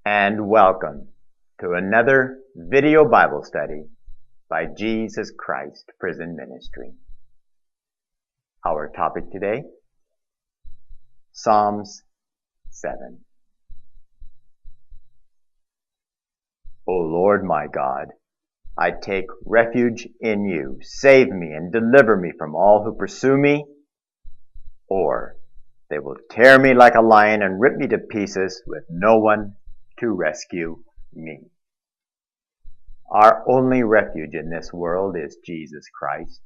and welcome to another video Bible study by Jesus Christ Prison Ministry. Our topic today, Psalms 7. O Lord my God, I take refuge in you. Save me and deliver me from all who pursue me, or they will tear me like a lion and rip me to pieces with no one to rescue me. Our only refuge in this world is Jesus Christ.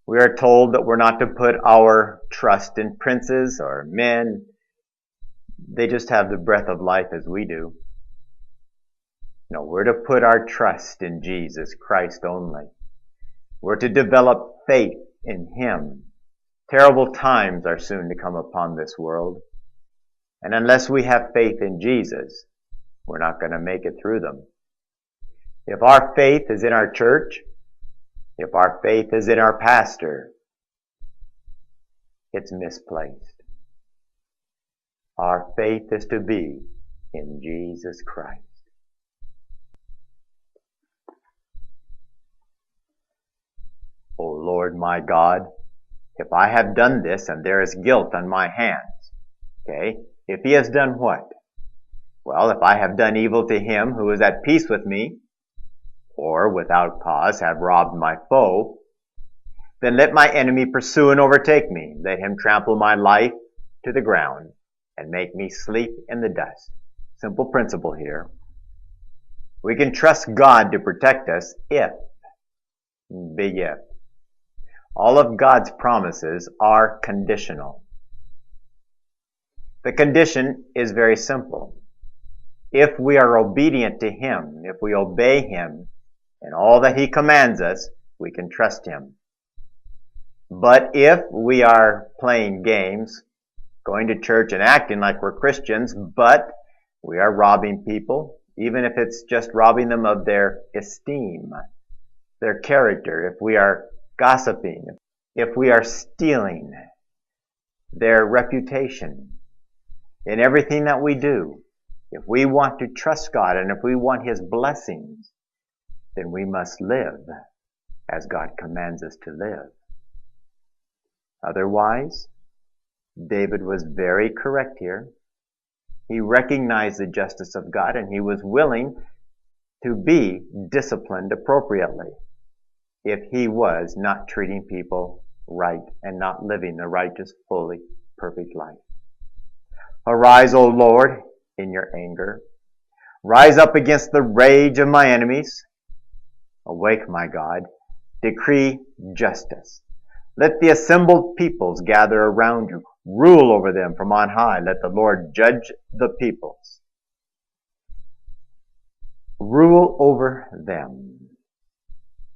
We are told that we're not to put our trust in princes or men. They just have the breath of life as we do. No, we're to put our trust in Jesus Christ only. We're to develop faith in Him. Terrible times are soon to come upon this world. And unless we have faith in Jesus, we're not going to make it through them. If our faith is in our church, if our faith is in our pastor, it's misplaced. Our faith is to be in Jesus Christ. O Lord my God, if I have done this and there is guilt on my hands, okay, if He has done what? Well, if I have done evil to him who is at peace with me, or without cause have robbed my foe, then let my enemy pursue and overtake me. Let him trample my life to the ground and make me sleep in the dust. Simple principle here. We can trust God to protect us if, big if. All of God's promises are conditional. The condition is very simple. If we are obedient to Him, if we obey Him in all that He commands us, we can trust Him. But if we are playing games, going to church and acting like we're Christians, but we are robbing people, even if it's just robbing them of their esteem, their character, if we are gossiping, if we are stealing their reputation in everything that we do, if we want to trust God and if we want His blessings, then we must live as God commands us to live. Otherwise, David was very correct here. He recognized the justice of God and he was willing to be disciplined appropriately if he was not treating people right and not living the righteous, fully, perfect life. Arise, O Lord, in your anger. Rise up against the rage of my enemies. Awake, my God. Decree justice. Let the assembled peoples gather around you. Rule over them from on high. Let the Lord judge the peoples. Rule over them.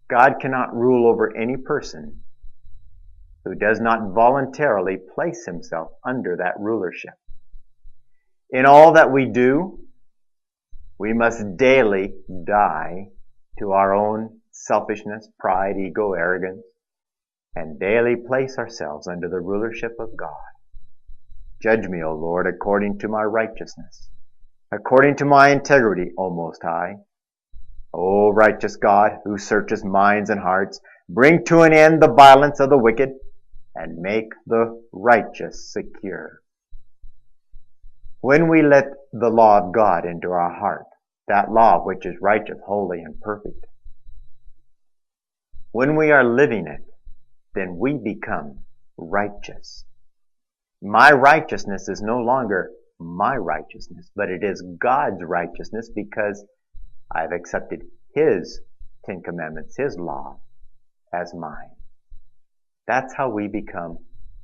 God cannot rule over any person who does not voluntarily place himself under that rulership. In all that we do, we must daily die to our own selfishness, pride, ego, arrogance, and daily place ourselves under the rulership of God. Judge me, O Lord, according to my righteousness, according to my integrity, O Most High. O righteous God, who searches minds and hearts, bring to an end the violence of the wicked, and make the righteous secure. When we let the law of God into our heart, that law which is righteous, holy, and perfect, when we are living it, then we become righteous. My righteousness is no longer my righteousness, but it is God's righteousness because I've accepted His 10 Commandments, His law, as mine. That's how we become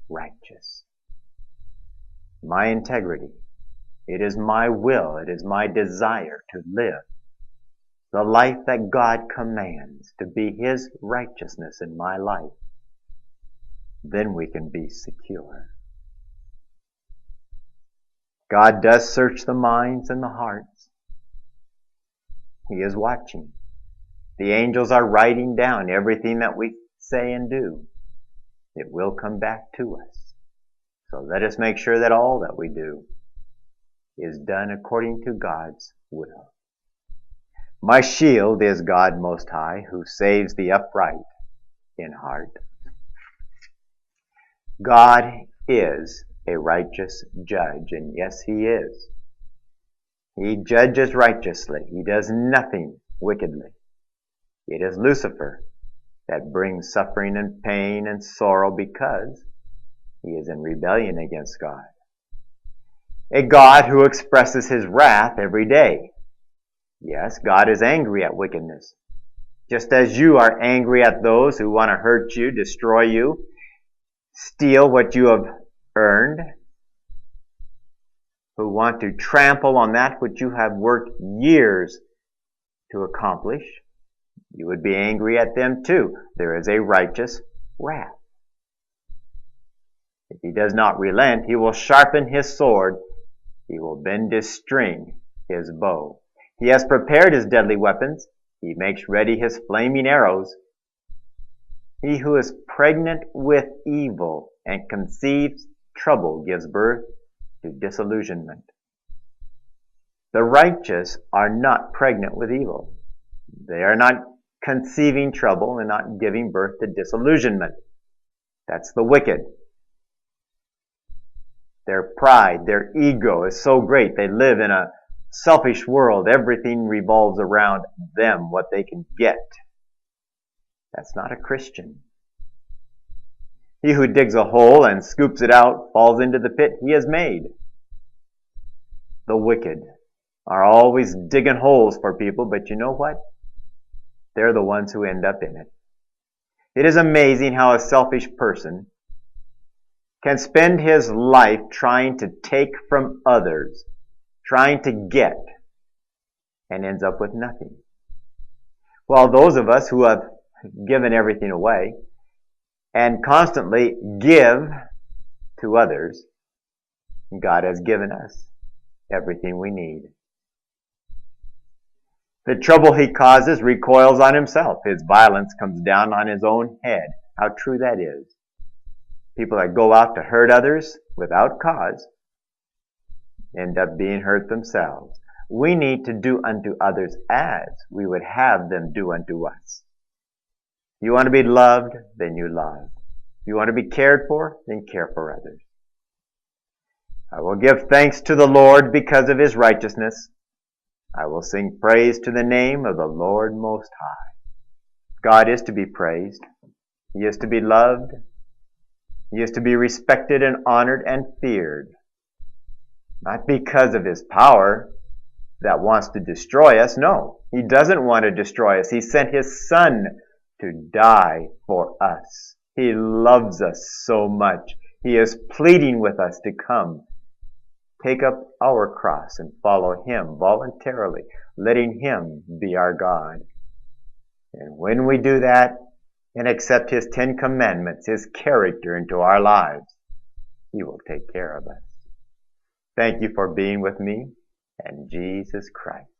righteous. My integrity. It is my will, it is my desire to live the life that God commands to be His righteousness in my life. Then we can be secure. God does search the minds and the hearts. He is watching. The angels are writing down everything that we say and do. It will come back to us. So let us make sure that all that we do is done according to God's will. My shield is God Most High, who saves the upright in heart. God is a righteous judge, and yes, He is. He judges righteously. He does nothing wickedly. It is Lucifer that brings suffering and pain and sorrow because he is in rebellion against God. A God who expresses His wrath every day. Yes, God is angry at wickedness. Just as you are angry at those who want to hurt you, destroy you, steal what you have earned, who want to trample on that which you have worked years to accomplish, you would be angry at them too. There is a righteous wrath. If He does not relent, He will sharpen His sword. He will bend His string, His bow. He has prepared His deadly weapons. He makes ready His flaming arrows. He who is pregnant with evil and conceives trouble gives birth to disillusionment. The righteous are not pregnant with evil. They are not conceiving trouble and not giving birth to disillusionment. That's the wicked. Their pride, their ego is so great. They live in a selfish world. Everything revolves around them, what they can get. That's not a Christian. He who digs a hole and scoops it out falls into the pit he has made. The wicked are always digging holes for people, but you know what? They're the ones who end up in it. It is amazing how a selfish person can spend his life trying to take from others, trying to get, and ends up with nothing. While those of us who have given everything away and constantly give to others, God has given us everything we need. The trouble He causes recoils on Himself. His violence comes down on His own head. How true that is. People that go out to hurt others without cause end up being hurt themselves. We need to do unto others as we would have them do unto us. If you want to be loved, then you love. If you want to be cared for, then care for others. I will give thanks to the Lord because of His righteousness. I will sing praise to the name of the Lord Most High. God is to be praised. He is to be loved. He is to be respected and honored and feared. Not because of His power that wants to destroy us. No, He doesn't want to destroy us. He sent His Son to die for us. He loves us so much. He is pleading with us to come, take up our cross and follow Him voluntarily, letting Him be our God. And when we do that and accept His 10 Commandments, His character into our lives, He will take care of us. Thank you for being with me and Jesus Christ.